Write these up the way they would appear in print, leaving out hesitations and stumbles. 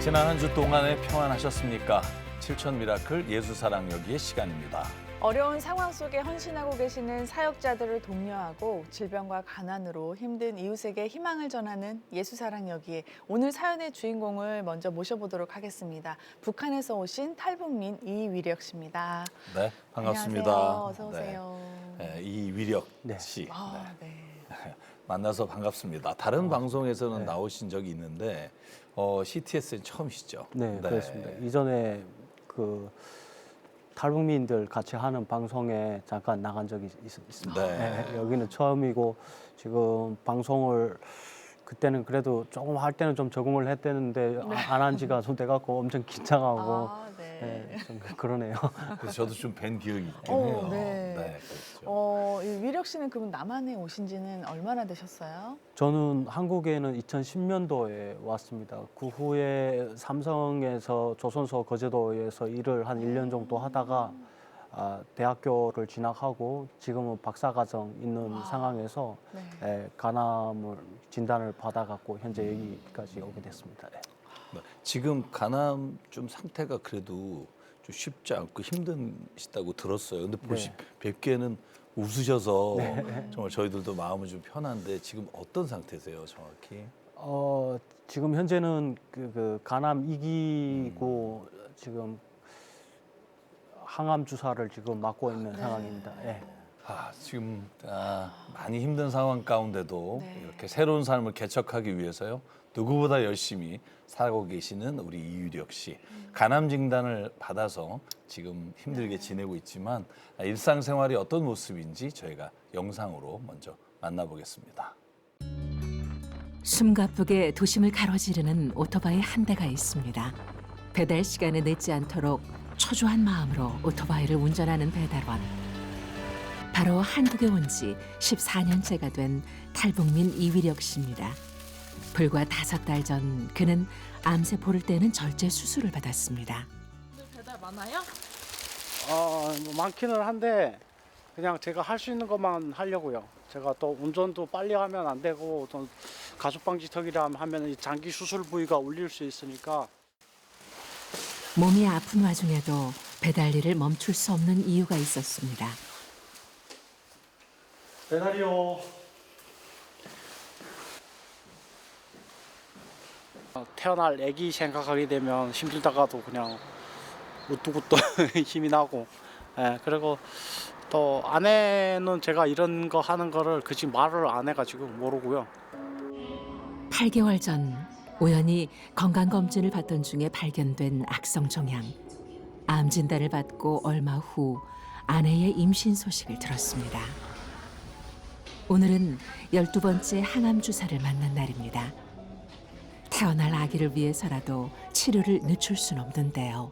지난 한 주 동안에 평안하셨습니까? 7천 미라클 예수사랑여기의 시간입니다. 어려운 상황 속에 헌신하고 계시는 사역자들을 독려하고 질병과 가난으로 힘든 이웃에게 희망을 전하는 예수사랑여기에 오늘 사연의 주인공을 먼저 모셔보도록 하겠습니다. 북한에서 오신 탈북민 이위력 씨입니다. 네, 반갑습니다. 안녕하세요. 어서 오세요. 네, 이위력 씨. 네. 만나서 반갑습니다. 다른 방송에서는 나오신 적이 있는데 CTS는 처음이시죠? 네, 그렇습니다. 이전에 그 탈북민들 같이 하는 방송에 잠깐 나간 적이 있습니다. 네. 네, 여기는 처음이고 지금 방송을 그때는 그래도 조금 할 때는 좀 적응을 했대는데 안 한 지가 좀 돼갖고 엄청 긴장하고 네, 좀 그러네요. 그래서 저도 좀 뵌 기억이 있긴 해요. 네. 그렇죠. 이 위력 씨는 그럼 남한에 오신 지는 얼마나 되셨어요? 저는 한국에는 2010년도에 왔습니다. 그 후에 삼성에서 조선소 거제도에서 일을 한 1년 정도 하다가 대학교를 진학하고 지금은 박사과정 있는 상황에서 간암을 진단을 받아갖고 현재 여기까지 오게 됐습니다. 네. 지금 간암 좀 상태가 그래도 좀 쉽지 않고 힘드시다고 들었어요. 근데 뵙기에는 웃으셔서 정말 저희들도 마음은 좀 편한데 지금 어떤 상태세요, 정확히? 지금 현재는 그 간암 2기고 지금 항암 주사를 지금 맞고 있는 상황입니다. 네. 지금 많이 힘든 상황 가운데도 이렇게 새로운 삶을 개척하기 위해서요. 누구보다 열심히 살고 계시는 우리 이위력 씨. 간암 진단을 받아서 지금 힘들게 지내고 있지만 일상생활이 어떤 모습인지 저희가 영상으로 먼저 만나보겠습니다. 숨가쁘게 도심을 가로지르는 오토바이 한 대가 있습니다. 배달 시간에 늦지 않도록 초조한 마음으로 오토바이를 운전하는 배달원. 바로 한국에 온 지 14년째가 된 탈북민 이위력 씨입니다. 불과 5달 전 그는 암세포를 떼는 절제 수술을 받았습니다. 배달 많아요? 뭐 많기는 한데 그냥 제가 할 수 있는 것만 하려고요. 제가 또 운전도 빨리 하면 안 되고 또 가죽방지턱이라 하면 이 장기 수술 부위가 울릴 수 있으니까. 몸이 아픈 와중에도 배달 일을 멈출 수 없는 이유가 있었습니다. 배달이요. 태어날 아기 생각하게 되면 힘들다가도 그냥 우뚝우뚝 힘이 나고, 그리고 또 아내는 제가 이런 거 하는 거를 그지 말을 안 해가지고 모르고요. 8개월 전 우연히 건강검진을 받던 중에 발견된 악성 종양. 암 진단을 받고 얼마 후 아내의 임신 소식을 들었습니다. 오늘은 12번째 항암 주사를 맞는 날입니다. 태어날 아기를 위해서라도 치료를 늦출 순 없는데요.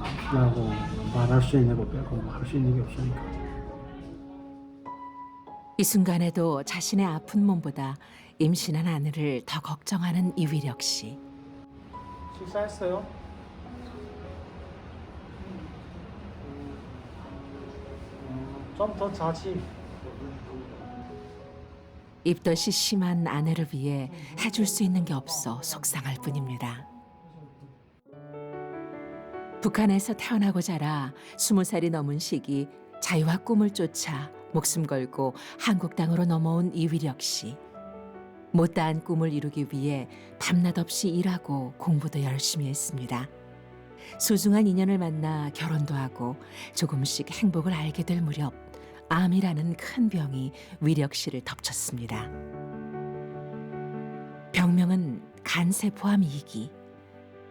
아프다고 말할 수 있는 거 빼고 할 수 있는 게 없으니까. 이 순간에도 자신의 아픈 몸보다 임신한 아내를 더 걱정하는 이위력 씨. 식사했어요? 좀 더 자지. 입덧이 심한 아내를 위해 해줄 수 있는 게 없어 속상할 뿐입니다. 북한에서 태어나고 자라 20살이 넘은 시기 자유와 꿈을 쫓아 목숨 걸고 한국 땅으로 넘어온 이위력 씨. 못다한 꿈을 이루기 위해 밤낮 없이 일하고 공부도 열심히 했습니다. 소중한 인연을 만나 결혼도 하고 조금씩 행복을 알게 될 무렵 암이라는 큰 병이 위력 씨를 덮쳤습니다. 병명은 간세포암 2기.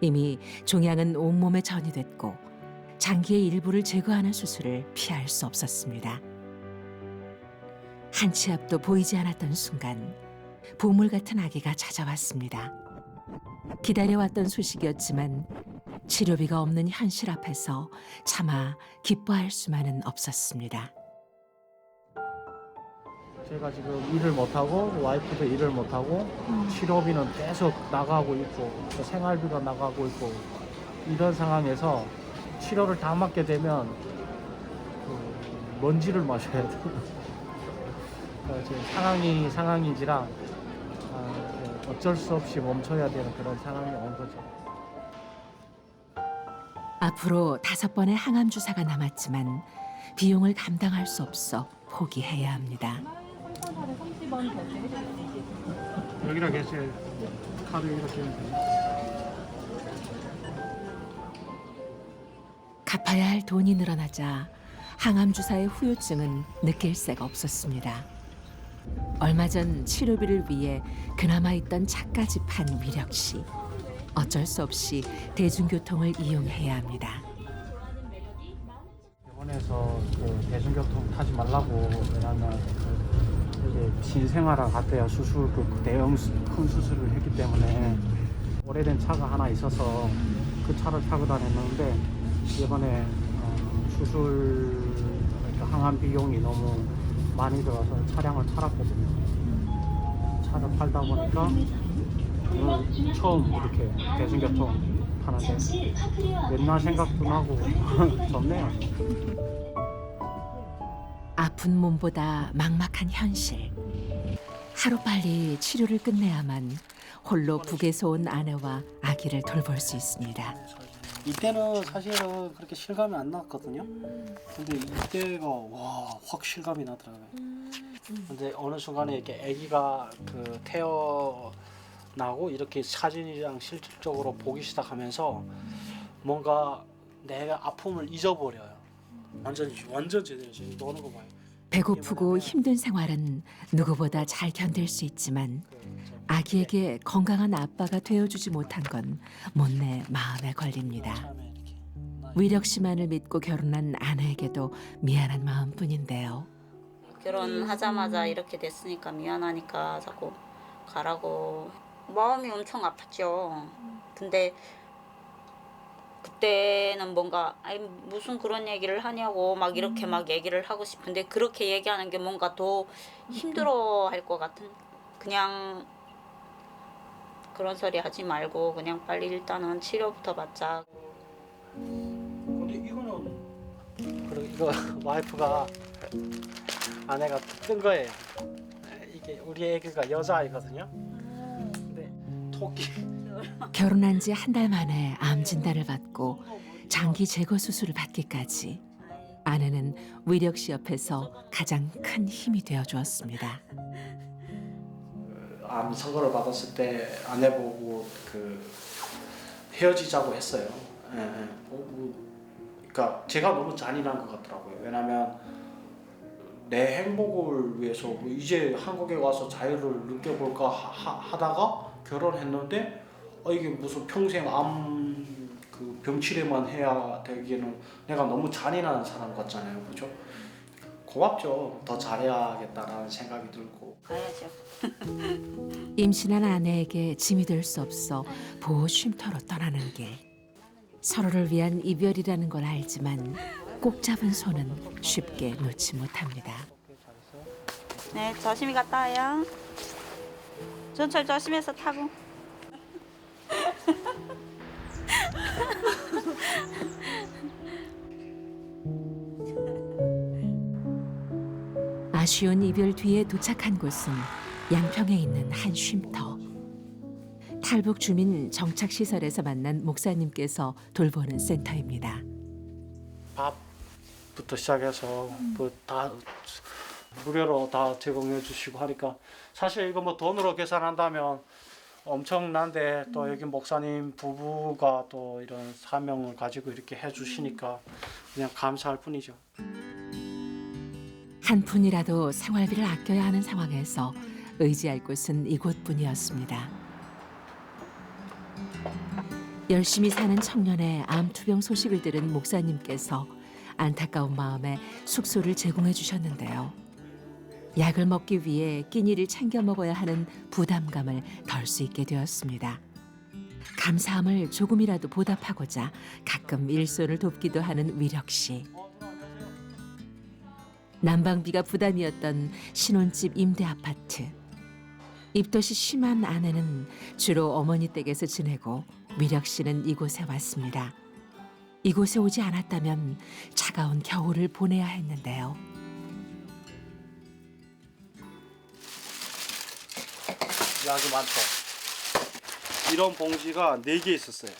이미 종양은 온몸에 전이됐고 장기의 일부를 제거하는 수술을 피할 수 없었습니다. 한 치 앞도 보이지 않았던 순간 보물 같은 아기가 찾아왔습니다. 기다려왔던 소식이었지만 치료비가 없는 현실 앞에서 차마 기뻐할 수만은 없었습니다. 제가 지금 일을 못하고 와이프도 일을 못하고 치료비는 계속 나가고 있고 또 생활비가 나가고 있고 이런 상황에서 치료를 다 맞게 되면 먼지를 마셔야 돼요. 지금 상황인지라 어쩔 수 없이 멈춰야 되는 그런 상황이 온 거죠. 앞으로 5번의 항암 주사가 남았지만 비용을 감당할 수 없어 포기해야 합니다. 여기다 계세요. 카드 이렇게 하면 돼요. 갚아야 할 돈이 늘어나자 항암 주사의 후유증은 느낄 새가 없었습니다. 얼마 전 치료비를 위해 그나마 있던 차까지 판 위력 씨. 어쩔 수 없이 대중교통을 이용해야 합니다. 병원에서 그 대중교통 타지 말라고, 왜냐하면 이제 신생아랑 갔대요. 수술 그 대형 큰 수술을 했기 때문에 오래된 차가 하나 있어서 그 차를 타고 다녔는데 이번에 수술 그러니까 항암 비용이 너무 많이 들어서 차량을 팔았거든요. 차를 팔다 보니까 오늘 처음 이렇게 대중교통 타는데 옛날 생각도 나고 좋네요. 아픈 몸보다 막막한 현실. 하루빨리 치료를 끝내야만 홀로 북에서 온 아내와 아기를 돌볼 수 있습니다. 이때는 사실은 그렇게 실감이 안 났거든요. 근데 이때가 확 실감이 나더라고요. 근데 어느 순간에 이렇게 아기가 그 태어나고 이렇게 사진이랑 실질적으로 보기 시작하면서 뭔가 내가 아픔을 잊어버려요. 완전 제대로 지금 노는 거 봐요. 배고프고 힘든 생활은 누구보다 잘 견딜 수 있지만 아기에게 건강한 아빠가 되어주지 못한 건 못내 마음에 걸립니다. 처음에 이렇게 위력 씨만을 믿고 결혼한 아내에게도 미안한 마음뿐인데요. 결혼하자마자 이렇게 됐으니까 미안하니까 자꾸 가라고 마음이 엄청 아팠죠. 근데 그때는 뭔가 아니 무슨 그런 얘기를 하냐고 막 이렇게 막 얘기를 하고 싶은데 그렇게 얘기하는 게 뭔가 더 힘들어할 것 같은 그냥 그런 소리 하지 말고 그냥 빨리 일단은 치료부터 받자. 근데 이거는 그리고 이거 와이프가 아내가 뜬 거예요. 이게 우리 애기가 여자아이거든요. 근데 토끼 결혼한 지 한 달 만에 암 진단을 받고 장기 제거 수술을 받기까지 아내는 위력 씨 옆에서 가장 큰 힘이 되어 주었습니다. 암 선고를 받았을 때 아내 보고 그 헤어지자고 했어요. 그러니까 제가 너무 잔인한 것 같더라고요. 왜냐하면 내 행복을 위해서 이제 한국에 와서 자유를 느껴볼까 하다가 결혼했는데 이게 무슨 평생 암 그 병치레만 해야 되기에는 내가 너무 잔인한 사람 같잖아요, 그죠? 고맙죠. 더 잘해야겠다라는 생각이 들고. 가야죠. 임신한 아내에게 짐이 될 수 없어 보호 쉼터로 떠나는 길. 서로를 위한 이별이라는 걸 알지만 꼭 잡은 손은 쉽게 놓지 못합니다. 네, 조심히 갔다 와요. 전철 조심해서 타고. 아쉬운 이별 뒤에 도착한 곳은 양평에 있는 한 쉼터. 탈북 주민 정착시설에서 만난 목사님께서 돌보는 센터입니다. 밥부터 시작해서 뭐 다 무료로 다 제공해 주시고 하니까 사실 이거 뭐 돈으로 계산한다면 엄청난데 또 여기 목사님 부부가 또 이런 사명을 가지고 이렇게 해 주시니까 그냥 감사할 뿐이죠. 한 푼이라도 생활비를 아껴야 하는 상황에서 의지할 곳은 이곳뿐이었습니다. 열심히 사는 청년의 암투병 소식을 들은 목사님께서 안타까운 마음에 숙소를 제공해 주셨는데요. 약을 먹기 위해 끼니를 챙겨 먹어야 하는 부담감을 덜 수 있게 되었습니다. 감사함을 조금이라도 보답하고자 가끔 일손을 돕기도 하는 위력 씨. 난방비가 부담이었던 신혼집 임대 아파트. 입덧이 심한 아내는 주로 어머니 댁에서 지내고 위력 씨는 이곳에 왔습니다. 이곳에 오지 않았다면 차가운 겨울을 보내야 했는데요. 약이 많죠. 이런 봉지가 4개 있었어요.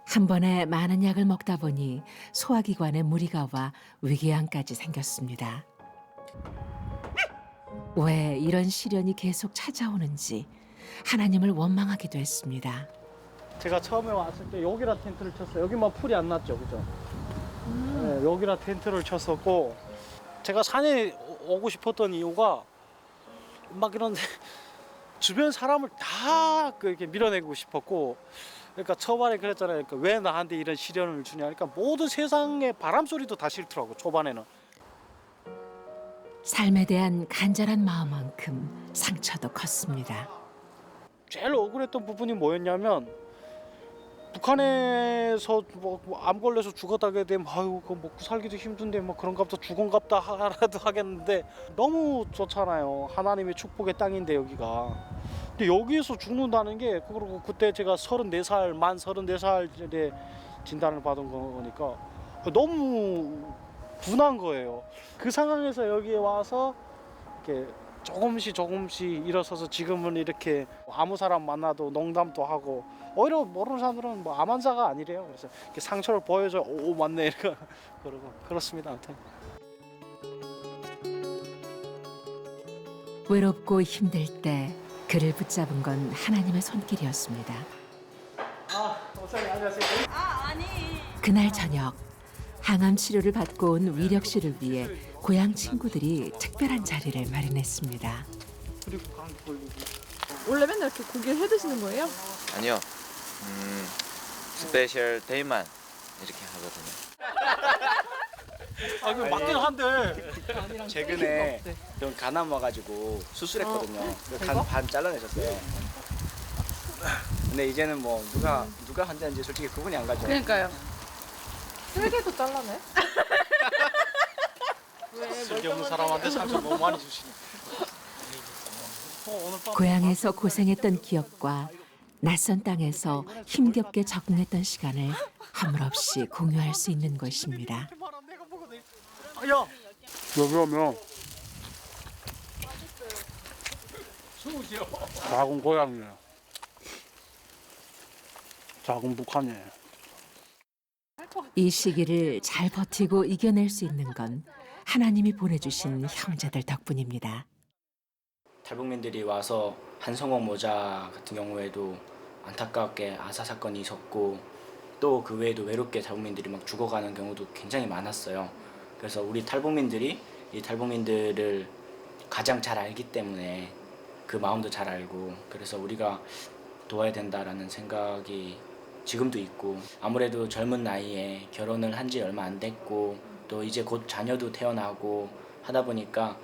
한 번에 많은 약을 먹다 보니 소화기관에 무리가 와 위궤양까지 생겼습니다. 왜 이런 시련이 계속 찾아오는지 하나님을 원망하기도 했습니다. 제가 처음에 왔을 때 여기라 텐트를 쳤어요. 여기만 풀이 안 났죠, 그죠? 네, 여기라 텐트를 쳤었고, 제가 산에 오고 싶었던 이유가 막 이런 주변 사람을 다 이렇게 밀어내고 싶었고, 그러니까 초반에 그랬잖아요. 그러니까 왜 나한테 이런 시련을 주냐. 그러니까 모든 세상의 바람 소리도 다 싫더라고, 초반에는. 삶에 대한 간절한 마음만큼 상처도 컸습니다. 제일 억울했던 부분이 뭐였냐면, 북한에서 뭐암 걸려서 죽었다게 되면 아유 그 먹고 살기도 힘든데 뭐 그런갑다 죽은갑다 하라도 하겠는데 너무 좋잖아요. 하나님의 축복의 땅인데 여기가. 근데 여기에서 죽는다는 게 그리고 그때 제가 34살 만 34살에 진단을 받은 거니까 너무 분한 거예요. 그 상황에서 여기에 와서 이렇게 조금씩 일어서서 지금은 이렇게 아무 사람 만나도 농담도 하고 오히려 모르는 사람들은 뭐 암 환자가 아니래요. 그래서 이렇게 상처를 보여줘 오 맞네 이렇게 그러고 그렇습니다. 아무튼 외롭고 힘들 때 그를 붙잡은 건 하나님의 손길이었습니다. 목사님 안녕하세요. 그날 저녁 항암 치료를 받고 온 위력 씨를 위해 고향 친구들이 특별한 자리를 마련했습니다. 그리고 감기 걸리고. 원래 맨날 이렇게 고기를 해 드시는 거예요? 아니요. 스페셜 데이만 이렇게 하거든요. 아, 그 맞긴 한데 최근에 좀 간암 와가지고 수술했거든요. 간 반 잘라내셨어요. 근데 이제는 뭐 누가 환자인지 솔직히 구분이 안 가죠. 그러니까요. 쓸개도 잘라내? 쓸데없는 사람한테 상처 너무 많이 주시네. 오늘 밤 고향에서 고생했던 기억과 낯선 땅에서 힘겹게 적응했던 시간을 허물없이 공유할 수 있는 곳입니다. 야 여기 오면 작은 고향이에요. 작은 북한이에요. 이 시기를 잘 버티고 이겨낼 수 있는 건 하나님이 보내주신 형제들 덕분입니다. 탈북민들이 와서 한성호 모자 같은 경우에도 안타깝게 아사 사건이 있었고 또 그 외에도 외롭게 탈북민들이 막 죽어가는 경우도 굉장히 많았어요. 그래서 우리 탈북민들이 이 탈북민들을 가장 잘 알기 때문에 그 마음도 잘 알고 그래서 우리가 도와야 된다라는 생각이 지금도 있고 아무래도 젊은 나이에 결혼을 한 지 얼마 안 됐고 또 이제 곧 자녀도 태어나고 하다 보니까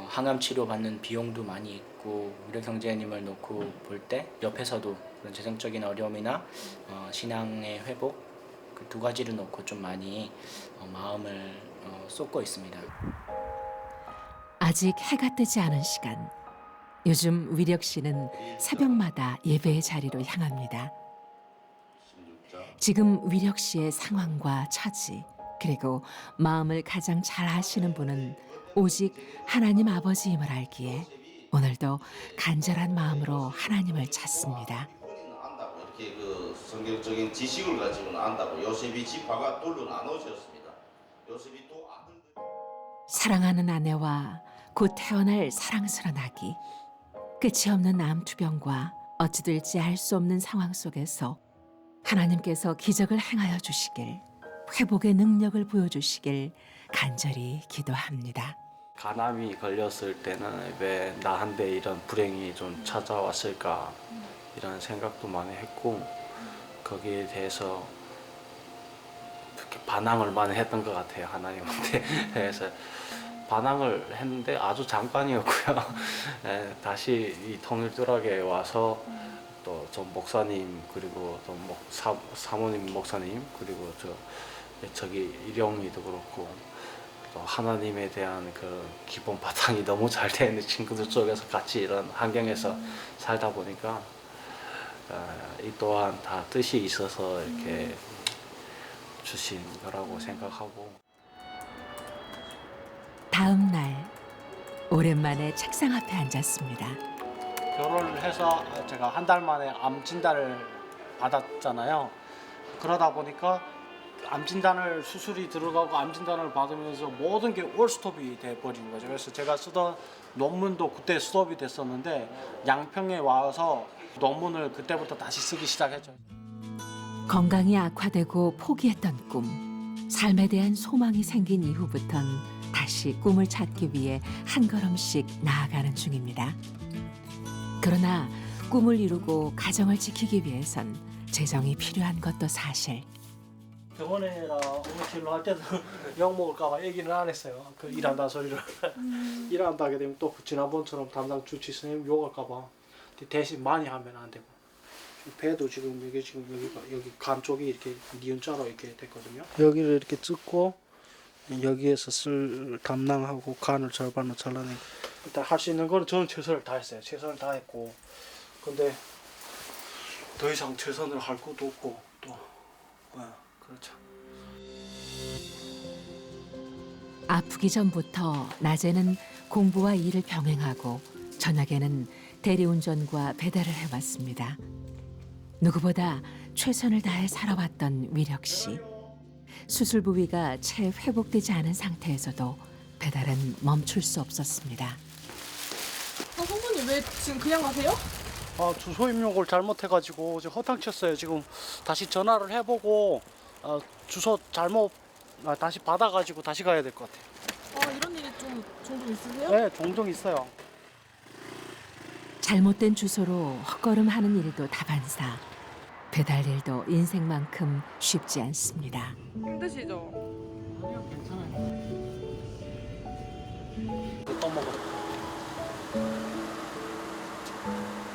항암 치료 받는 비용도 많이 있고 의료 경제님을 놓고 볼 때 옆에서도 그런 재정적인 어려움이나 신앙의 회복 그 두 가지를 놓고 좀 많이 마음을 쏟고 있습니다. 아직 해가 뜨지 않은 시간. 요즘 위력 씨는 새벽마다 예배의 자리로 향합니다. 지금 위력 씨의 상황과 처지 그리고 마음을 가장 잘 아시는 분은 오직 하나님 아버지임을 알기에 오늘도 간절한 마음으로 하나님을 찾습니다. 안다고 이렇게 그 성경적인 지식을 가지고는 안다고 요셉이 지파가 둘로 나눠졌습니다. 요셉이 또 아들들 사랑하는 아내와 곧 태어날 사랑스런 아기 끝이 없는 암투병과 어찌 될지 알 수 없는 상황 속에서 하나님께서 기적을 행하여 주시길 회복의 능력을 보여주시길 간절히 기도합니다. 간암이 걸렸을 때는 왜 나한테 이런 불행이 좀 찾아왔을까 이런 생각도 많이 했고 거기에 대해서 이렇게 반항을 많이 했던 것 같아요 하나님한테. 그래서 반항을 했는데 아주 잠깐이었고요. 다시 이 통일교락에 와서 또 전 목사님 그리고 또 사모님 목사님 그리고 저기 일용이도 그렇고 또 하나님에 대한 그 기본 바탕이 너무 잘 되는 친구들 쪽에서 같이 이런 환경에서 살다 보니까 이 또한 다 뜻이 있어서 이렇게 주신 거라고 생각하고 다음 날 오랜만에 책상 앞에 앉았습니다. 결혼을 해서 제가 한 달 만에 암 진단을 받았잖아요. 그러다 보니까 암 진단을 수술이 들어가고 암 진단을 받으면서 모든 게 올스톱이 돼 버린 거죠. 그래서 제가 쓰던 논문도 그때 스톱이 됐었는데 양평에 와서 논문을 그때부터 다시 쓰기 시작했죠. 건강이 악화되고 포기했던 꿈. 삶에 대한 소망이 생긴 이후부턴 다시 꿈을 찾기 위해 한 걸음씩 나아가는 중입니다. 그러나 꿈을 이루고 가정을 지키기 위해선 재정이 필요한 것도 사실. 병원에나 응급실로 할 때도 욕 먹을까봐 얘기는 안 했어요. 그 일한다 소리를. 일한다 하게 되면 또 지난번처럼 담당 주치 선생님 욕할까봐 대신 많이 하면 안 되고. 배도 지금 여기 간 쪽이 이렇게 니은자로 이렇게 됐거든요. 여기를 이렇게 찍고 여기에서 쓸 담낭하고 간을 절반을 잘라내. 일단 할 수 있는 거는 저는 최선을 다했어요. 최선을 다했고, 근데 더 이상 최선을 할 것도 없고 또 그렇죠. 아프기 전부터 낮에는 공부와 일을 병행하고 저녁에는 대리운전과 배달을 해왔습니다. 누구보다 최선을 다해 살아왔던 위력 씨. 수술 부위가 채 회복되지 않은 상태에서도 배달은 멈출 수 없었습니다. 성분이 왜 지금 그냥 가세요? 주소 입력을 잘못해가지고 지금 허탕쳤어요. 지금 다시 전화를 해보고 주소 잘못 다시 받아가지고 다시 가야 될 것 같아요. 이런 일이 좀 종종 있으세요? 네, 종종 있어요. 잘못된 주소로 헛걸음하는 일도 다반사. 배달 일도 인생만큼 쉽지 않습니다. 힘드시죠? 아니요, 괜찮아요. 또 먹어.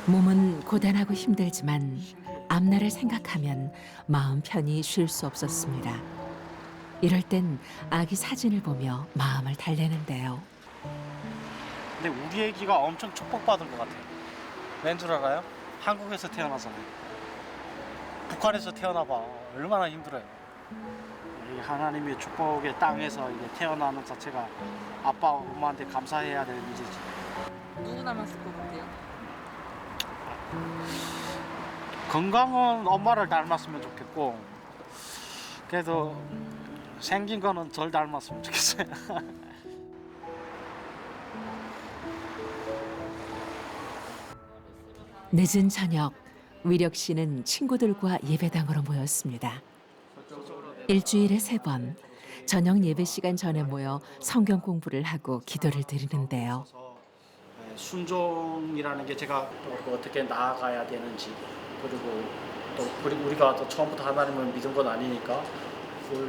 몸은 고단하고 힘들지만 앞날을 생각하면 마음 편히 쉴 수 없었습니다. 이럴 땐 아기 사진을 보며 마음을 달래는데요. 근데 우리 애기가 엄청 축복받은 것 같아요. 왠 줄 알아요? 한국에서 태어나잖아요. 북한에서 태어나봐 얼마나 힘들어요. 이 하나님의 축복의 땅에서 이게 태어나는 자체가 아빠 엄마한테 감사해야 될 일이지. 누구 닮았을 것 같아요? 건강은 엄마를 닮았으면 좋겠고, 그래도 생긴 거는 덜 닮았으면 좋겠어요. 늦은 저녁 위력 씨는 친구들과 예배당으로 모였습니다. 일주일에 3번 저녁 예배 시간 전에 모여 성경 공부를 하고 기도를 드리는데요. 순종이라는 게 제가 또 어떻게 나아가야 되는지, 그리고 우리가 또 처음부터 하나님을 믿은 건 아니니까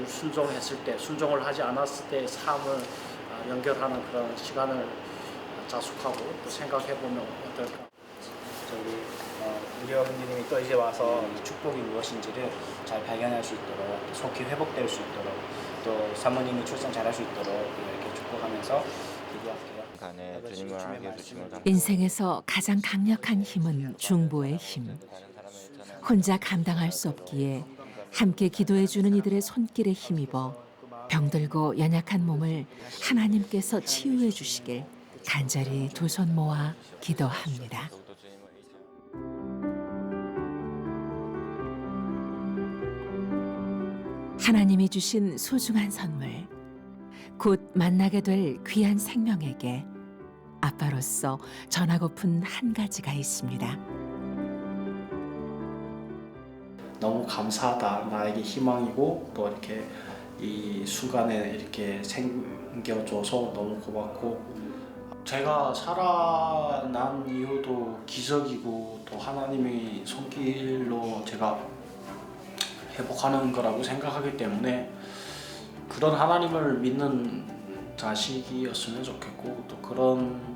순종했을 때, 순종을 하지 않았을 때 삶을 연결하는 그런 시간을 자숙하고 또 생각해보면 어떨까. 우리 어머님이 또 이제 와서 이 축복이 무엇인지를 잘 발견할 수 있도록, 속히 회복될 수 있도록, 또 사모님이 출산 잘할 수 있도록 이렇게 축복하면서 기도할게요. 간에 주님을 알게 해주심을 감사합니다. 인생에서 가장 강력한 힘은 중보의 힘. 혼자 감당할 수 없기에 함께 기도해주는 이들의 손길에 힘입어 병들고 연약한 몸을 하나님께서 치유해 주시길 간절히 두 손 모아 기도합니다. 하나님이 주신 소중한 선물, 곧 만나게 될 귀한 생명에게 아빠로서 전하고픈 한 가지가 있습니다. 너무 감사하다. 나에게 희망이고 또 이렇게 이 순간에 이렇게 생겨줘서 너무 고맙고, 제가 살아난 이유도 기적이고 또 하나님의 손길로 제가 회복하는 거라고 생각하기 때문에 그런 하나님을 믿는 자식이었으면 좋겠고, 또 그런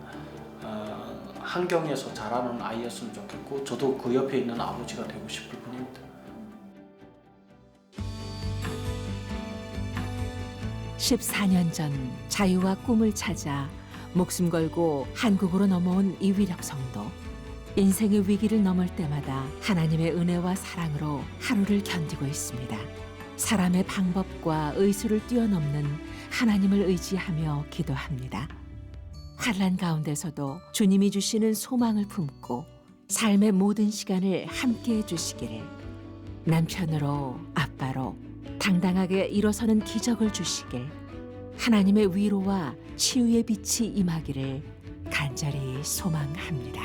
환경에서 자라는 아이였으면 좋겠고, 저도 그 옆에 있는 아버지가 되고 싶을 뿐입니다. 14년 전 자유와 꿈을 찾아 목숨 걸고 한국으로 넘어온 이위력 성도. 인생의 위기를 넘을 때마다 하나님의 은혜와 사랑으로 하루를 견디고 있습니다. 사람의 방법과 의술을 뛰어넘는 하나님을 의지하며 기도합니다. 환란 가운데서도 주님이 주시는 소망을 품고 삶의 모든 시간을 함께해 주시기를, 남편으로 아빠로 당당하게 일어서는 기적을 주시길, 하나님의 위로와 치유의 빛이 임하기를 간절히 소망합니다.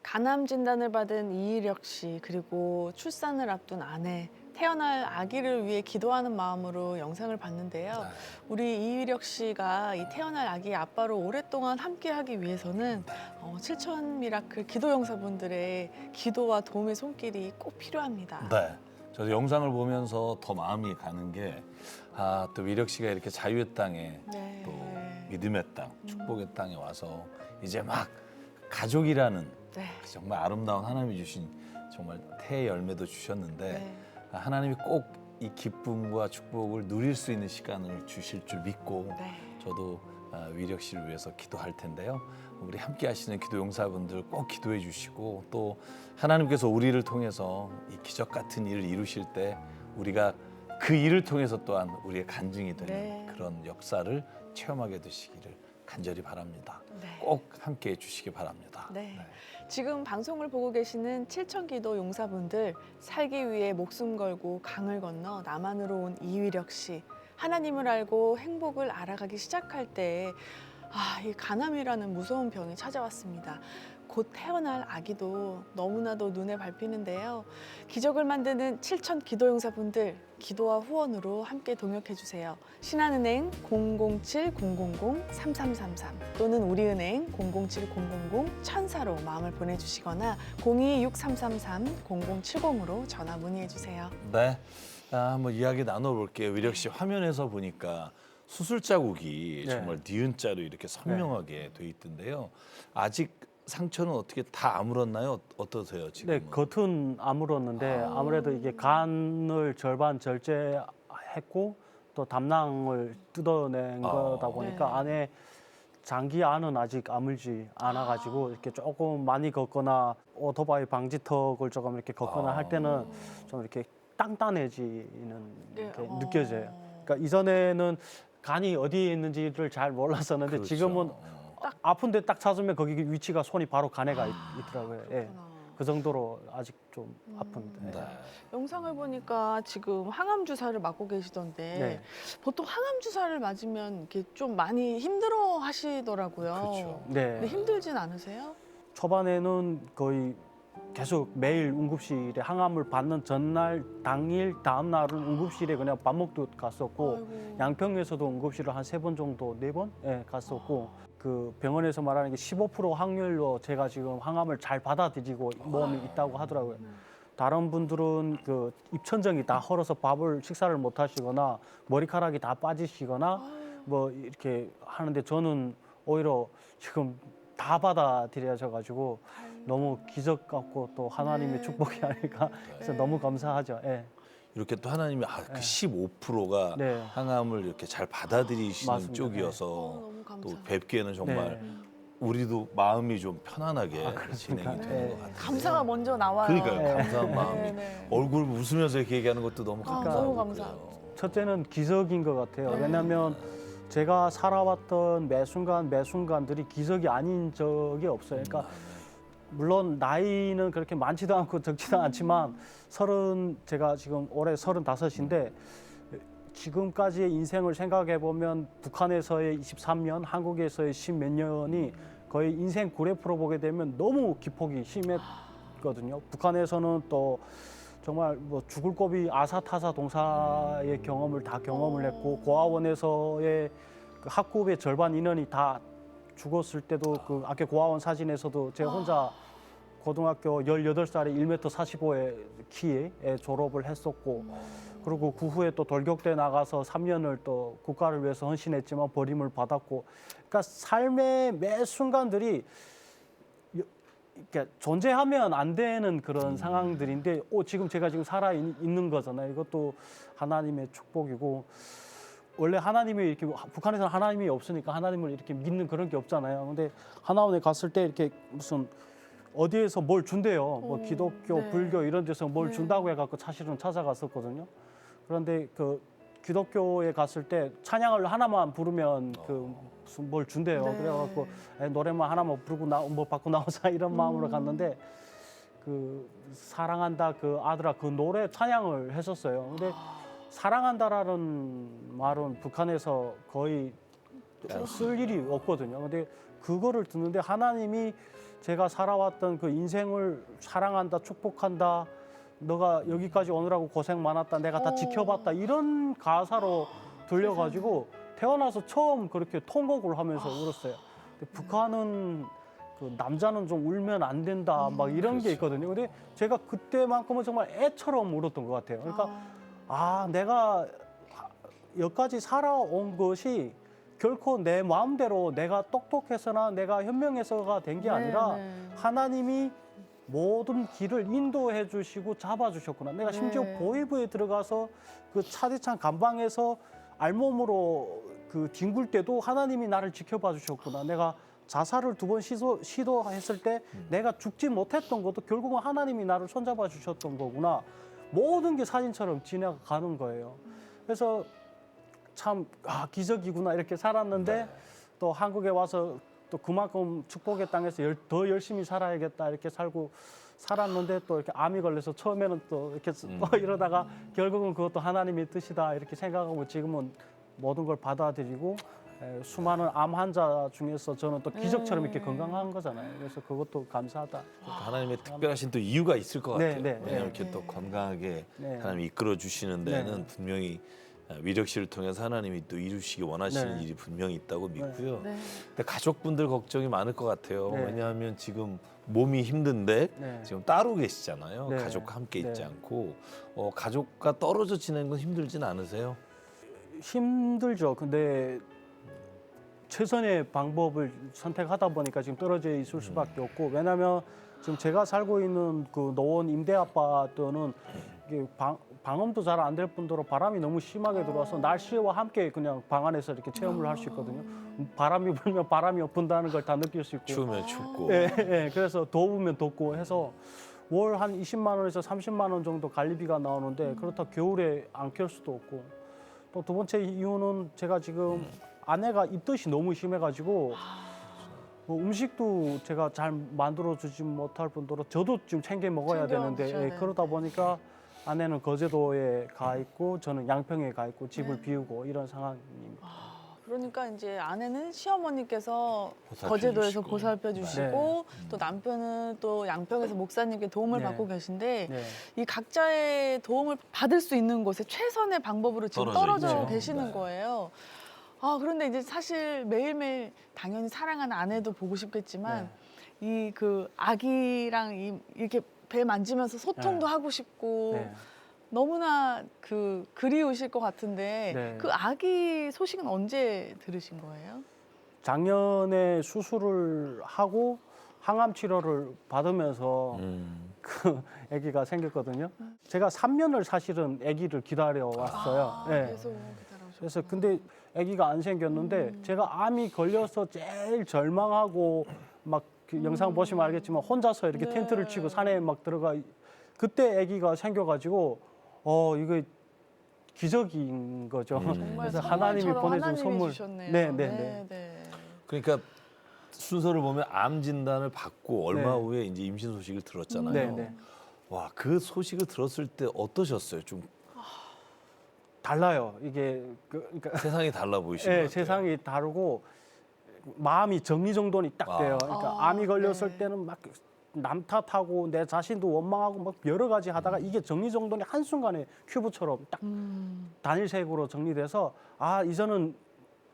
간암 진단을 받은 이유력 씨, 그리고 출산을 앞둔 아내, 태어날 아기를 위해 기도하는 마음으로 영상을 봤는데요. 우리 이유력 씨가 이 태어날 아기 아빠로 오랫동안 함께하기 위해서는 7천 미라클 기도 용사분들의 기도와 도움의 손길이 꼭 필요합니다. 네. 저도 영상을 보면서 더 마음이 가는 게, 또 위력 씨가 이렇게 자유의 땅에, 네. 또 믿음의 땅, 축복의 땅에 와서 이제 막 가족이라는 네. 정말 아름다운 하나님이 주신 정말 태의 열매도 주셨는데, 네. 하나님이 꼭 이 기쁨과 축복을 누릴 수 있는 시간을 주실 줄 믿고, 네. 저도 위력 씨를 위해서 기도할 텐데요. 우리 함께 하시는 기도 용사분들 꼭 기도해 주시고, 또 하나님께서 우리를 통해서 이 기적 같은 일을 이루실 때 우리가 그 일을 통해서 또한 우리의 간증이 되는 네. 그런 역사를 체험하게 되시기를 간절히 바랍니다. 네. 꼭 함께 해 주시기 바랍니다. 네. 지금 방송을 보고 계시는 7천 기도 용사분들, 살기 위해 목숨 걸고 강을 건너 남한으로 온 이위력 씨, 하나님을 알고 행복을 알아가기 시작할 때 이 간암이라는 무서운 병이 찾아왔습니다. 곧 태어날 아기도 너무나도 눈에 밟히는데요. 기적을 만드는 7천 기도 용사분들, 기도와 후원으로 함께 동역해 주세요. 신한은행 007-000-3333 또는 우리은행 007-000-1000로 마음을 보내주시거나 02-6333-0070으로 전화 문의해 주세요. 네. 한번 이야기 나눠볼게요. 위력 씨 화면에서 보니까 수술 자국이 네. 정말 니은 자로 이렇게 선명하게 돼 있던데요. 아직 상처는 어떻게 다 아물었나요? 어떠세요 지금? 네, 겉은 아물었는데 아무래도 이게 간을 절반 절제했고 또 담낭을 뜯어낸 거다 보니까 네. 안에 장기 안은 아직 아물지 않아가지고 이렇게 조금 많이 걷거나 오토바이 방지턱을 조금 이렇게 걷거나 할 때는 좀 이렇게 단단해지는 네, 게 느껴져요. 그러니까 이전에는 간이 어디에 있는지를 잘 몰랐었는데 그렇죠. 지금은 딱 아픈데 딱 찾으면 거기 위치가 손이 바로 간에가 있더라고요. 예. 그렇구나. 그 정도로 아직 좀 아픕니다. 네. 영상을 보니까 지금 항암 주사를 맞고 계시던데 네. 보통 항암 주사를 맞으면 이렇게 좀 많이 힘들어 하시더라고요. 그렇죠. 네. 근데 힘들진 않으세요? 초반에는 거의 계속 매일 응급실에 항암을 받는 전날, 당일, 다음 날은 응급실에 그냥 밥 먹듯 갔었고 아이고. 양평에서도 응급실을 한 3번 정도, 4번 갔었고 그 병원에서 말하는 게 15% 확률로 제가 지금 항암을 잘 받아들이고 몸이 있다고 하더라고요. 다른 분들은 그 입천정이 다 헐어서 식사를 못 하시거나 머리카락이 다 빠지시거나 뭐 이렇게 하는데 저는 오히려 지금 다 받아들여져가지고 너무 기적 같고 또 하나님의 축복이 아닐까 그래서 너무 감사하죠. 예. 이렇게 또 하나님이 그 15%가 네. 항암을 이렇게 잘 받아들이시는 맞습니다. 쪽이어서 너무 또 감사해요. 뵙기에는 정말 네. 우리도 마음이 좀 편안하게 그렇습니까? 진행이 되는 네. 것 같아요. 감사가 먼저 나와요. 그러니까요. 네. 감사한 마음이. 네, 네. 얼굴 웃으면서 이렇게 얘기하는 것도 너무 감사하고. 너무 감사하고. 그래요. 첫째는 기적인 것 같아요. 왜냐하면 제가 살아왔던 매 순간들이 기적이 아닌 적이 없어요. 그러니까 물론 나이는 그렇게 많지도 않고 적지도 않지만 제가 지금 올해 35인데 지금까지의 인생을 생각해 보면 북한에서의 23년, 한국에서의 10몇 년이 거의 인생 9% 보게 되면 너무 기폭이 심했거든요. 북한에서는 또 정말 뭐 죽을 고비 아사타사 동사의 경험을 다 경험을 했고 고아원에서의 그 학급의 절반 인원이 다 죽었을 때도 그 아까 고아원 사진에서도 제가 혼자 고등학교 18살에 1m 45의 키에 졸업을 했었고 그리고 그 후에 또 돌격대 나가서 3년을 또 국가를 위해서 헌신했지만 버림을 받았고 그러니까 삶의 매 순간들이 이렇게 존재하면 안 되는 그런 상황들인데 지금 제가 지금 살아 있는 거잖아요. 이것도 하나님의 축복이고 원래 하나님이 이렇게 북한에서는 하나님이 없으니까 하나님을 이렇게 믿는 그런 게 없잖아요. 근데 하나원에 갔을 때 이렇게 무슨 어디에서 뭘 준대요. 뭐 오, 기독교, 네. 불교 이런 데서 뭘 네. 준다고 해갖고 사실은 찾아갔었거든요. 그런데 그 기독교에 갔을 때 찬양을 하나만 부르면 그 무슨 뭘 준대요. 네. 그래갖고 노래만 하나만 부르고 뭐 받고 나오자 이런 마음으로 갔는데 그 사랑한다 그 아들아 그 노래 찬양을 했었어요. 근데 사랑한다라는 말은 북한에서 거의 쓸 일이 없거든요. 근데 그거를 듣는데 하나님이 제가 살아왔던 그 인생을 사랑한다, 축복한다, 너가 여기까지 오느라고 고생 많았다, 내가 다 오. 지켜봤다 이런 가사로 들려가지고 태어나서 처음 그렇게 통곡을 하면서 울었어요. 근데 북한은 그 남자는 좀 울면 안 된다 막 이런 게 있거든요. 근데 제가 그때만큼은 정말 애처럼 울었던 것 같아요. 그러니까 내가 여기까지 살아온 것이 결코 내 마음대로 내가 똑똑해서나 내가 현명해서가 된 게 아니라 하나님이 모든 길을 인도해 주시고 잡아 주셨구나. 내가 심지어 네. 보이부에 들어가서 그 차디찬 감방에서 알몸으로 그 뒹굴 때도 하나님이 나를 지켜봐 주셨구나. 내가 자살을 2번 시도했을 때 내가 죽지 못했던 것도 결국은 하나님이 나를 손잡아 주셨던 거구나. 모든 게 사진처럼 지나가는 거예요. 그래서 참 기적이구나 이렇게 살았는데 또 한국에 와서 또 그만큼 축복의 땅에서 더 열심히 살아야겠다 이렇게 살았는데 또 이렇게 암이 걸려서 처음에는 또 이렇게 이러다가 결국은 그것도 하나님의 뜻이다 이렇게 생각하고 지금은 모든 걸 받아들이고 수많은 암 환자 중에서 저는 또 기적처럼 이렇게 건강한 거잖아요. 그래서 그것도 감사하다. 하나님의 특별하신 또 이유가 있을 것 네, 같아요. 네, 왜냐하면 네. 이렇게 또 건강하게 네. 하나님이 이끌어 주시는 데는 네. 분명히 위력 씨를 통해서 하나님이 또 이루시기 원하시는 네. 일이 분명히 있다고 믿고요. 네. 근데 가족분들 걱정이 많을 것 같아요. 네. 왜냐하면 지금 몸이 힘든데 네. 지금 따로 계시잖아요. 네. 가족과 함께 있지 네. 않고 가족과 떨어져 지내는 건 힘들진 않으세요? 힘들죠. 근데 최선의 방법을 선택하다 보니까 지금 떨어져 있을 수밖에 없고 왜냐하면 지금 제가 살고 있는 그 노원 임대 아파트는 이게 방음도 잘 안 될 뿐더러 바람이 너무 심하게 들어와서 날씨와 함께 그냥 방 안에서 이렇게 체험을 할 수 있거든요. 바람이 불면 바람이 분다는 걸 다 느낄 수 있고. 추우면 춥고. 예. 그래서 더우면 덥고 해서 월 한 20만 원에서 30만 원 정도 관리비가 나오는데 그렇다 겨울에 안 켤 수도 없고 또 두 번째 이유는 제가 지금 아내가 입덧이 너무 심해가지고 뭐 음식도 제가 잘 만들어 주지 못할 뿐더러 저도 좀 챙겨 먹어야 챙겨 되는데 드셔야 되는데. 그러다 보니까 아내는 거제도에 가 있고 저는 양평에 가 있고 집을 비우고 이런 상황입니다. 그러니까 이제 아내는 시어머니께서 보살펴 거제도에서 주시고. 보살펴 주시고 네. 또 남편은 또 양평에서 목사님께 도움을 네. 받고 계신데 네. 이 각자의 도움을 받을 수 있는 곳에 최선의 방법으로 지금 떨어져 떨어져 있죠. 계시는 네. 거예요. 그런데 이제 사실 매일매일 당연히 사랑하는 아내도 보고 싶겠지만 이 그 아기랑 이렇게 배 만지면서 소통도 하고 싶고 네. 너무나 그리우실 것 같은데 네. 그 아기 소식은 언제 들으신 거예요? 작년에 수술을 하고 항암 치료를 받으면서 그 아기가 생겼거든요. 제가 3년을 사실은 아기를 기다려 왔어요. 네. 계속 기다려오셨구나. 그래서 근데 아기가 안 생겼는데 제가 암이 걸려서 제일 절망하고 막 그 영상 보시면 알겠지만 혼자서 이렇게 네. 텐트를 치고 산에 막 들어가 그때 아기가 생겨가지고 이거 기적인 거죠. 정말 그래서 하나님이 선물처럼 보내준 하나님이 선물. 주셨네요. 네. 그러니까 순서를 보면 암 진단을 받고 얼마 네. 후에 이제 임신 소식을 들었잖아요. 네. 와, 그 소식을 들었을 때 어떠셨어요? 좀 달라요. 이게 그러니까 세상이 달라 보이시는 것 같아요. 세상이 다르고 마음이 정리정돈이 딱 돼요. 그러니까 암이 걸렸을 네. 때는 막 남 탓하고 내 자신도 원망하고 막 여러 가지 하다가 이게 정리정돈이 한순간에 큐브처럼 딱 단일색으로 정리돼서 이제는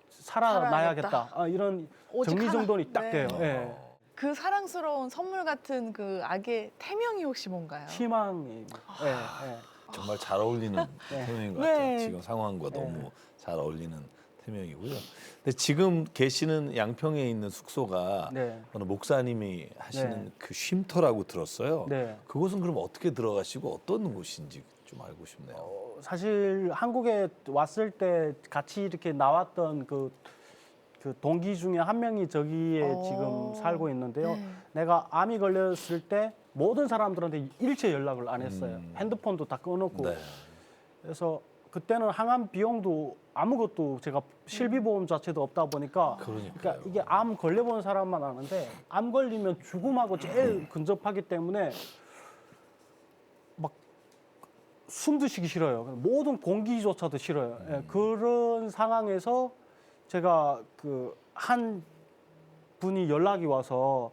살아나야겠다. 이런 오직 정리정돈이 하나. 딱 네. 돼요. 예. 그 사랑스러운 선물 같은 그 아기의 태명이 혹시 뭔가요? 희망이. 예. 정말 잘 어울리는 태명인 것 네. 같아요. 지금 상황과 너무 잘 어울리는 태명이고요. 근데 지금 계시는 양평에 있는 숙소가 네. 어느 목사님이 하시는 네. 그 쉼터라고 들었어요. 네. 그곳은 그럼 어떻게 들어가시고 어떤 곳인지 좀 알고 싶네요. 사실 한국에 왔을 때 같이 이렇게 나왔던 그 그 동기 중에 한 명이 저기에 오. 지금 살고 있는데요. 네. 내가 암이 걸렸을 때 모든 사람들한테 일체 연락을 안 했어요. 음. 핸드폰도 다 꺼놓고. 네. 그래서 그때는 항암 비용도 아무것도 제가 실비보험 자체도 없다 보니까 그러니까요. 그러니까 이게 암 걸려본 사람만 아는데 암 걸리면 죽음하고 제일 근접하기 때문에 막 숨도 쉬기 싫어요. 모든 공기조차도 싫어요. 예, 그런 상황에서 제가 그 한 분이 연락이 와서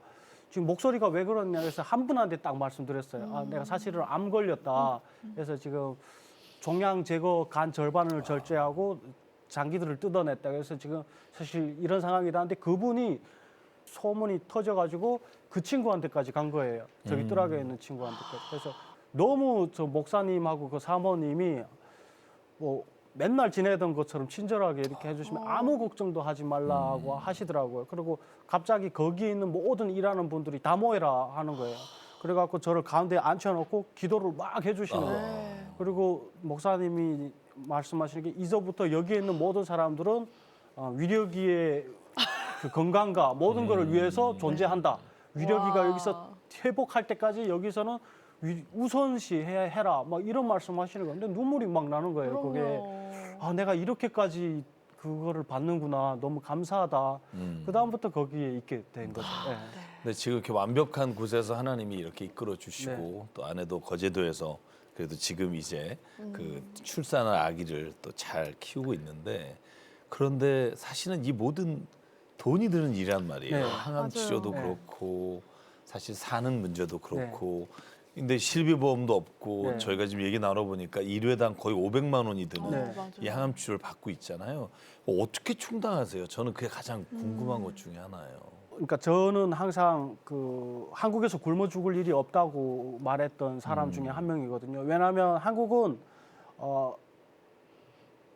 지금 목소리가 왜 그러냐 해서 한 분한테 딱 말씀드렸어요. 아, 내가 사실은 암 걸렸다. 그래서 지금 종양 제거 간 절반을 절제하고 장기들을 뜯어냈다. 그래서 지금 사실 이런 상황이라는데 그분이 소문이 터져가지고 그 친구한테까지 간 거예요. 저기 뜰하게 있는 친구한테까지. 그래서 너무 저 목사님하고 그 사모님이 뭐 맨날 지내던 것처럼 친절하게 이렇게 해주시면 아무 걱정도 하지 말라고 하시더라고요. 그리고 갑자기 거기에 있는 모든 일하는 분들이 다 모여라 하는 거예요. 그래갖고 저를 가운데 앉혀놓고 기도를 막 해주시는 거예요. 네. 그리고 목사님이 말씀하시는 게 이제부터 여기에 있는 모든 사람들은 위력이의 그 건강과 모든 것을 위해서 존재한다. 위력이가 와. 여기서 회복할 때까지 여기서는 우선시 해라. 막 이런 말씀하시는 거예요. 근데 눈물이 막 나는 거예요. 그게 그럼요. 아 내가 이렇게까지 그거를 받는구나. 너무 감사하다. 그 다음부터 거기에 있게 된 거죠. 예. 근데 지금 이렇게 완벽한 곳에서 하나님이 이렇게 이끌어 주시고 네. 또 아내도 거제도에서 그래도 지금 이제 그 출산한 아기를 또 잘 키우고 있는데 그런데 사실은 이 모든 돈이 드는 일이란 말이에요. 네. 항암 맞아요. 치료도 네. 그렇고 사실 사는 문제도 그렇고 근데 실비보험도 없고 네. 저희가 지금 얘기 나눠보니까 1회당 거의 500만 원이 드는 네. 맞아요. 이 항암 치료를 받고 있잖아요. 어떻게 충당하세요? 저는 그게 가장 궁금한 것 중에 하나예요. 그러니까 저는 항상 그 한국에서 굶어 죽을 일이 없다고 말했던 사람 중에 한 명이거든요. 왜냐하면 한국은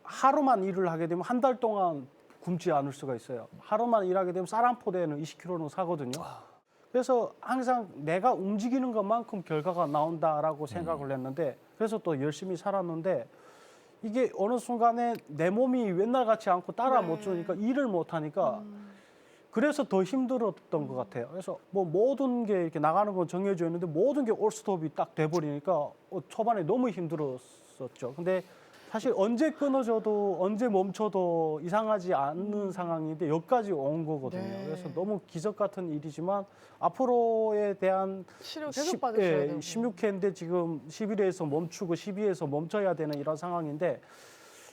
하루만 일을 하게 되면 한 달 동안 굶지 않을 수가 있어요. 하루만 일하게 되면 쌀 한 포대는 20kg는 사거든요. 그래서 항상 내가 움직이는 것만큼 결과가 나온다라고 생각을 했는데 그래서 또 열심히 살았는데 이게 어느 순간에 내 몸이 옛날 같지 않고 따라 못 주니까 일을 못 하니까 그래서 더 힘들었던 것 같아요. 그래서 뭐 모든 게 이렇게 나가는 건 정해져 있는데 모든 게 올스톱이 딱 돼버리니까 초반에 너무 힘들었었죠. 근데 사실 언제 끊어져도 언제 멈춰도 이상하지 않는 상황인데 여기까지 온 거거든요. 네. 그래서 너무 기적 같은 일이지만 앞으로에 대한 치료 계속 받으셔야 되고. 16회인데 지금 11회에서 멈추고 12회에서 멈춰야 되는 이런 상황인데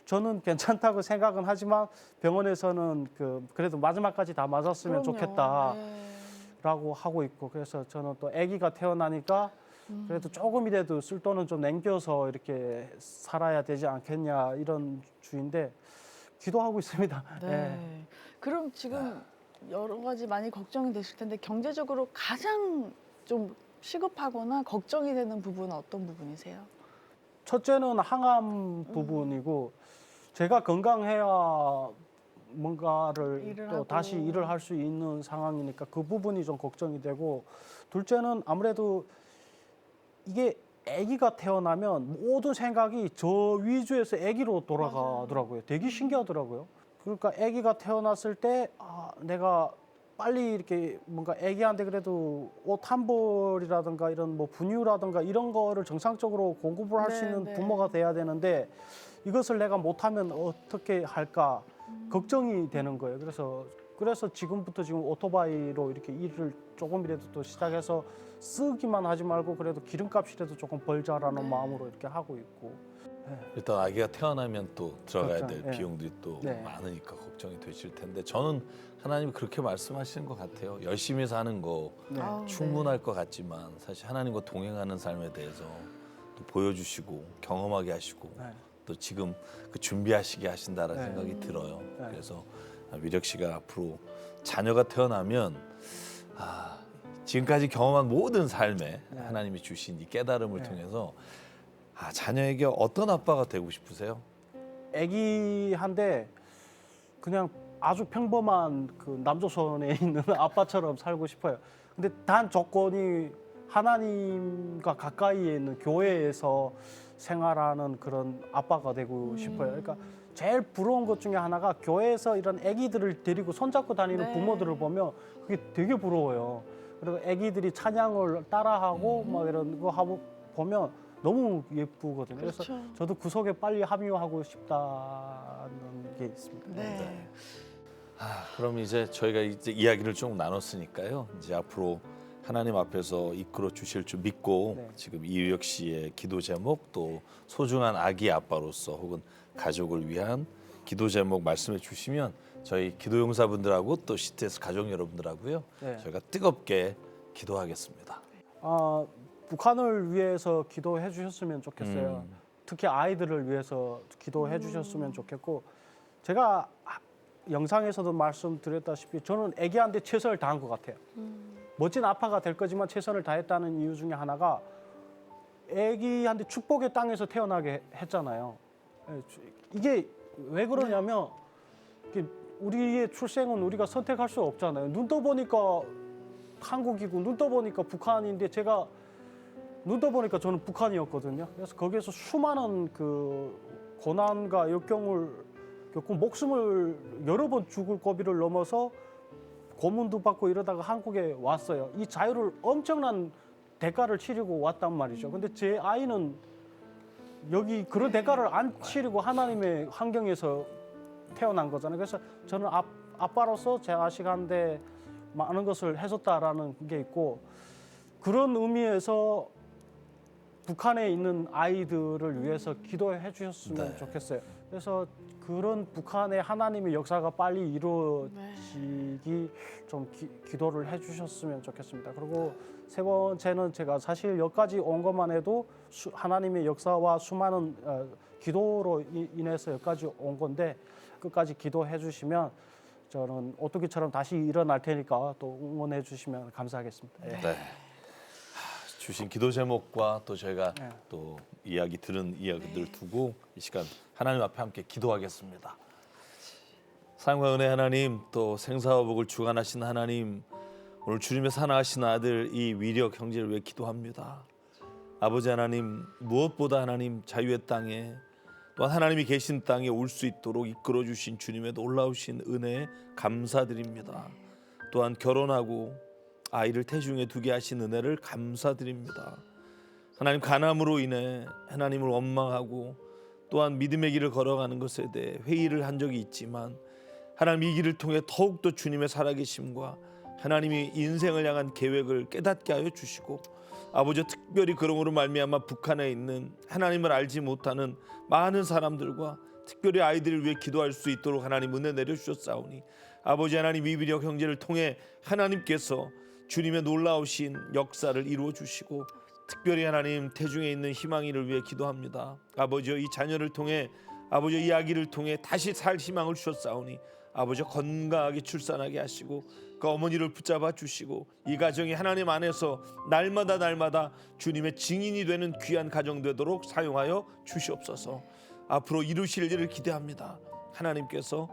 저는 괜찮다고 생각은 하지만 병원에서는 그래도 마지막까지 다 맞았으면 그럼요. 좋겠다라고 네. 하고 있고 그래서 저는 또 아기가 태어나니까 그래도 조금이라도 쓸 돈은 좀 남겨서 이렇게 살아야 되지 않겠냐 이런 주인데 기도하고 있습니다. 네. 예. 그럼 지금 여러 가지 많이 걱정이 되실 텐데 경제적으로 가장 좀 시급하거나 걱정이 되는 부분은 어떤 부분이세요? 첫째는 항암 부분이고 제가 건강해야 뭔가를 일을 또 하고. 다시 일을 할 수 있는 상황이니까 그 부분이 좀 걱정이 되고 둘째는 아무래도 이게 아기가 태어나면 모든 생각이 저 위주에서 아기로 돌아가더라고요. 되게 신기하더라고요. 그러니까 아기가 태어났을 때 내가 빨리 이렇게 뭔가 아기한테 그래도 옷 한 벌이라든가 이런 뭐 분유라든가 이런 거를 정상적으로 공급을 할 수 있는 네. 부모가 돼야 되는데 이것을 내가 못하면 어떻게 할까 걱정이 되는 거예요. 그래서 지금부터 지금 오토바이로 이렇게 일을 조금이라도 또 시작해서 쓰기만 하지 말고 그래도 기름값이라도 조금 벌자라는 마음으로 이렇게 하고 있고. 일단 아기가 태어나면 또 들어가야 그렇죠. 될 예. 비용들이 또 네. 많으니까 걱정이 되실 텐데 저는 하나님이 그렇게 말씀하시는 것 같아요. 열심히 사는 거 네. 아우, 충분할 것 같지만 사실 하나님과 동행하는 삶에 대해서 또 보여주시고 경험하게 하시고 네. 또 지금 그 준비하시게 하신다라는 네. 생각이 들어요. 네. 그래서 위력 씨가 앞으로 자녀가 태어나면 지금까지 경험한 모든 삶에 네. 하나님이 주신 이 깨달음을 네. 통해서 자녀에게 어떤 아빠가 되고 싶으세요? 아기한테 그냥 아주 평범한 그 남조선에 있는 아빠처럼 살고 싶어요. 근데 단 조건이 하나님과 가까이에 있는 교회에서 생활하는 그런 아빠가 되고 싶어요. 그러니까 제일 부러운 것 중에 하나가 교회에서 이런 아기들을 데리고 손잡고 다니는 네. 부모들을 보면 그게 되게 부러워요. 그리고 아기들이 찬양을 따라하고 막 이런 거 하고 보면 너무 예쁘거든요. 그래서 그렇죠. 저도 그 속에 빨리 합류하고 싶다는 게 있습니다. 네. 그럼 이제 저희가 이제 이야기를 좀 나눴으니까요. 이제 앞으로 하나님 앞에서 이끌어 주실 줄 믿고 네. 지금 이유혁 씨의 기도 제목 또 소중한 아기 아빠로서 혹은 가족을 위한 기도 제목 말씀해 주시면 저희 기도 용사분들하고 또 CTS 가족 여러분들하고요. 네. 저희가 뜨겁게 기도하겠습니다. 북한을 위해서 기도해 주셨으면 좋겠어요. 특히 아이들을 위해서 기도해 주셨으면 좋겠고 제가 영상에서도 말씀드렸다시피 저는 아기한테 최선을 다한 것 같아요. 멋진 아빠가 될 거지만 최선을 다했다는 이유 중에 하나가 아기한테 축복의 땅에서 태어나게 했잖아요. 이게 왜 그러냐면 이게 우리의 출생은 우리가 선택할 수 없잖아요. 눈 떠보니까 한국이고 눈 떠보니까 북한인데 제가 눈 떠보니까 저는 북한이었거든요. 그래서 거기에서 수많은 그 고난과 역경을 겪고 목숨을 여러 번 죽을 고비를 넘어서 고문도 받고 이러다가 한국에 왔어요. 이 자유를 엄청난 대가를 치르고 왔단 말이죠. 근데 제 아이는 여기 그런 대가를 안 치르고 하나님의 환경에서 태어난 거잖아요. 그래서 저는 아빠로서 제 아식한테 많은 것을 해줬다라는 게 있고 그런 의미에서 북한에 있는 아이들을 위해서 기도해 주셨으면 네. 좋겠어요. 그래서 그런 북한의 하나님의 역사가 빨리 이루어지기 좀 기도를 해 주셨으면 좋겠습니다. 그리고 세 번째는 제가 사실 여기까지 온 것만 해도 하나님의 역사와 수많은 기도로 인해서 여기까지 온 건데 끝까지 기도해 주시면 저는 오뚜기처럼 다시 일어날 테니까 또 응원해 주시면 감사하겠습니다. 예. 네. 주신 기도 제목과 또 저희가 네. 또 이야기 들은 이야기들 두고 이 시간 하나님 앞에 함께 기도하겠습니다. 사랑과 은혜 하나님 또 생사와 복을 주관하신 하나님 오늘 주님의 사랑하신 아들 이 위력 형제를 위해 기도합니다. 아버지 하나님 무엇보다 하나님 자유의 땅에 또한 하나님이 계신 땅에 올 수 있도록 이끌어 주신 주님의 놀라우신 은혜에 감사드립니다. 또한 결혼하고 아이를 태중에 두게 하신 은혜를 감사드립니다. 하나님 간암으로 인해 하나님을 원망하고 또한 믿음의 길을 걸어가는 것에 대해 회의를 한 적이 있지만 하나님 이 길을 통해 더욱더 주님의 살아계심과 하나님이 인생을 향한 계획을 깨닫게 하여 주시고 아버지 특별히 그러므로 말미암아 북한에 있는 하나님을 알지 못하는 많은 사람들과 특별히 아이들을 위해 기도할 수 있도록 하나님 은혜 내려주셨사오니 아버지 하나님 이비력 형제를 통해 하나님께서 주님의 놀라우신 역사를 이루어 주시고 특별히 하나님 태중에 있는 희망이를 위해 기도합니다. 아버지 이 자녀를 통해 아버지 이 아기를 통해 다시 살 희망을 주셨사오니 아버지 건강하게 출산하게 하시고 그 어머니를 붙잡아 주시고 이 가정이 하나님 안에서 날마다 주님의 증인이 되는 귀한 가정 되도록 사용하여 주시옵소서. 앞으로 이루실 일을 기대합니다. 하나님께서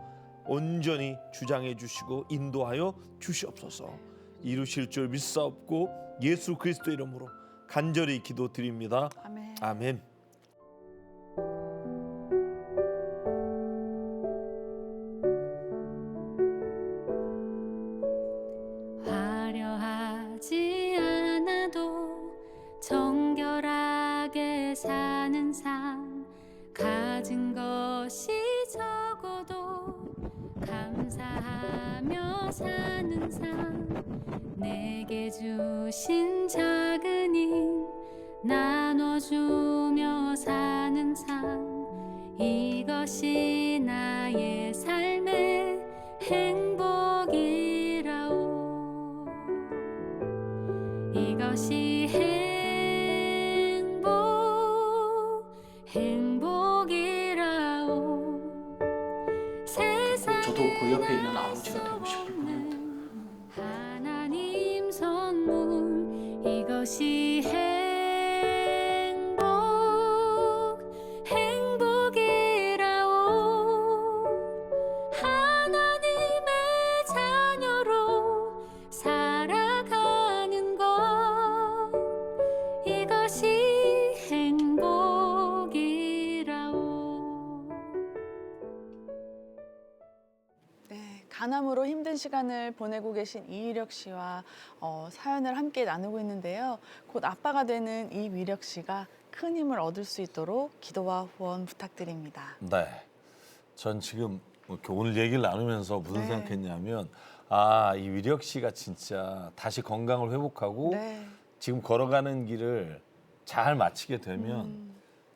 온전히 주장해 주시고 인도하여 주시옵소서. 이루실 줄 믿사옵고 예수 그리스도 이름으로 간절히 기도드립니다. 아멘. 아멘. 화려하지 않아도 정결하게 사는 삶 가진 것이 적어도 감사하며 사는 삶 내게 주신 작은 힘 나눠주며 사는 삶 이것이 나의 삶의 행복이라오 이것이 행복이라오 세상에 저도 그 옆에 있는 아버지가 되고 싶을 뻔했는데 하나님 선물 이것이 행복이라오 하나님의 자녀로 살아가는 것 이것이 행복이라오 간암으로 힘든 시간을 보내고 계신 이위력 씨와 사연을 함께 나누고 있는데요. 곧 아빠가 되는 이위력 씨가 큰 힘을 얻을 수 있도록 기도와 후원 부탁드립니다. 네. 전 지금 이렇게 오늘 얘기를 나누면서 무슨 네. 생각했냐면 이 위력 씨가 진짜 다시 건강을 회복하고 네. 지금 걸어가는 길을 잘 마치게 되면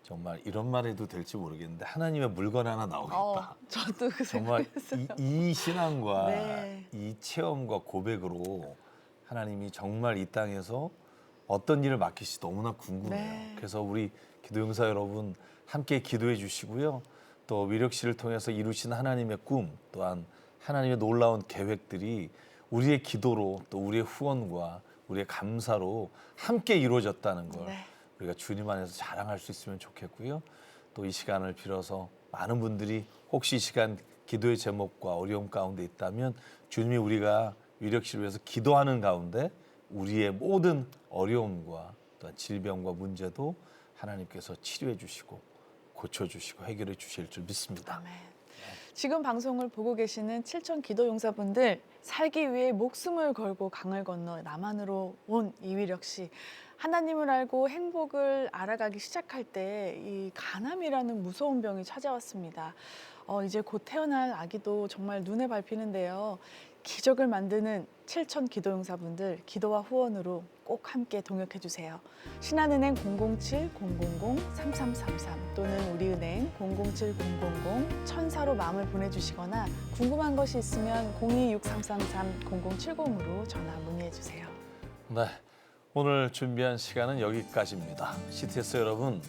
정말 이런 말 해도 될지 모르겠는데 하나님의 물건 하나 나오겠다. 저도 그 정말 생각했어요. 이 신앙과 네. 이 체험과 고백으로 하나님이 정말 이 땅에서 어떤 일을 맡기실지 너무나 궁금해요. 네. 그래서 우리 기도용사 여러분 함께 기도해 주시고요. 또 위력 씨를 통해서 이루신 하나님의 꿈 또한 하나님의 놀라운 계획들이 우리의 기도로 또 우리의 후원과 우리의 감사로 함께 이루어졌다는 걸 네. 우리가 주님 안에서 자랑할 수 있으면 좋겠고요. 또 이 시간을 빌어서 많은 분들이 혹시 이 시간 기도의 제목과 어려움 가운데 있다면 주님이 우리가 위력 씨를 위해서 기도하는 가운데 우리의 모든 어려움과 또한 질병과 문제도 하나님께서 치료해 주시고 고쳐주시고 해결해 주실 줄 믿습니다. 아멘. 지금 방송을 보고 계시는 7천 기도용사분들 살기 위해 목숨을 걸고 강을 건너 남한으로 온 이위력 씨. 하나님을 알고 행복을 알아가기 시작할 때 이 간암이라는 무서운 병이 찾아왔습니다. 이제 곧 태어날 아기도 정말 눈에 밟히는데요. 기적을 만드는 7천 기도용사분들 기도와 후원으로 꼭 함께 동역해 주세요. 신한은행 007-000-3333 또는 우리은행 007-000-1004로 마음을 보내주시거나 궁금한 것이 있으면 026333-0070으로 전화 문의해 주세요. 네, 오늘 준비한 시간은 여기까지입니다. CTS 여러분,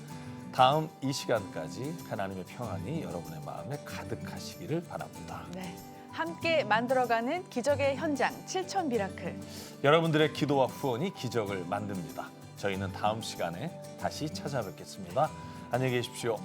다음 이 시간까지 하나님의 평안이 여러분의 마음에 가득하시기를 바랍니다. 네, 함께 만들어가는 기적의 현장 7천 미라클. 여러분들의 기도와 후원이 기적을 만듭니다. 저희는 다음 시간에 다시 찾아뵙겠습니다. 안녕히 계십시오.